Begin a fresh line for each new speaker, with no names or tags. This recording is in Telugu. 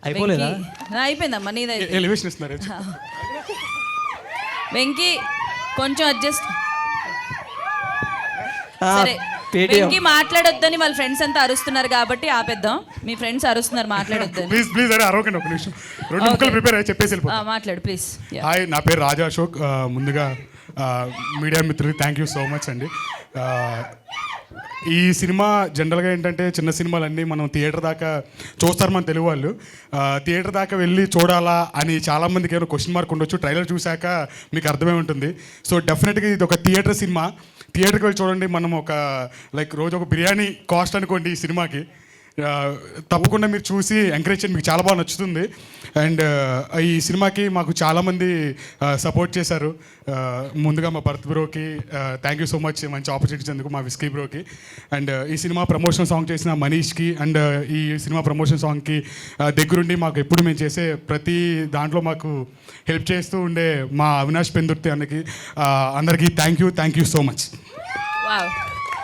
అయిపోలేదా?
అయిపోయిందమ్మా నీది.
ఎలివేషన్ ఇస్తున్నారు.
వెంకీ కొంచెం అడ్జస్ట్. సరే వెంకీ మాట్లాడొద్దని వాళ్ళ ఫ్రెండ్స్ అంతా అరుస్తున్నారు కాబట్టి ఆపేద్దాం. మీ ఫ్రెండ్స్ అరుస్తున్నారు మాట్లాడొద్దని.
ప్లీజ్ అరే అరవకండి, ఒక నిమిషం 2 ముక్కలు ప్రిపేర్ అయ్యి చెప్పేసి
మాట్లాడు ప్లీజ్.
హాయ్, నా పేరు రాజా అశోక్. ముందుగా మీడియా మిత్రులకి థ్యాంక్ యూ సో మచ్ అండి. ఈ సినిమా జనరల్గా ఏంటంటే చిన్న సినిమాలన్నీ మనం థియేటర్ దాకా చూస్తారు మన తెలుగు వాళ్ళు. థియేటర్ దాకా వెళ్ళి చూడాలా అని చాలామందికి ఏమైనా క్వశ్చన్ మార్క్ ఉండొచ్చు. ట్రైలర్ చూశాక మీకు అర్థమై ఉంటుంది. సో డెఫినెట్గా ఇది ఒక థియేటర్ సినిమా. థియేటర్కి వెళ్ళి చూడండి. మనం ఒక రోజు ఒక బిర్యానీ కాస్ట్ అనుకోండి ఈ సినిమాకి. తప్పకుండా మీరు చూసి ఎంకరేజ్ చేయండి, మీకు చాలా బాగా నచ్చుతుంది. అండ్ ఈ సినిమాకి మాకు చాలామంది సపోర్ట్ చేశారు. ముందుగా మా భరత్ బ్రోకి థ్యాంక్ యూ సో మచ్, మంచి ఆపర్చునిటీ ఇచ్చేందుకు, మా విస్కీ బ్రోకి. అండ్ ఈ సినిమా ప్రమోషన్ సాంగ్ చేసిన మనీష్కి, అండ్ ఈ సినిమా ప్రమోషన్ సాంగ్కి దగ్గరుండి మాకు ఎప్పుడు మేము చేసే ప్రతి దాంట్లో మాకు హెల్ప్ చేస్తూ ఉండే మా అవినాష్ పెందుర్తి అన్నకి అందరికీ thank you so much.
Wow.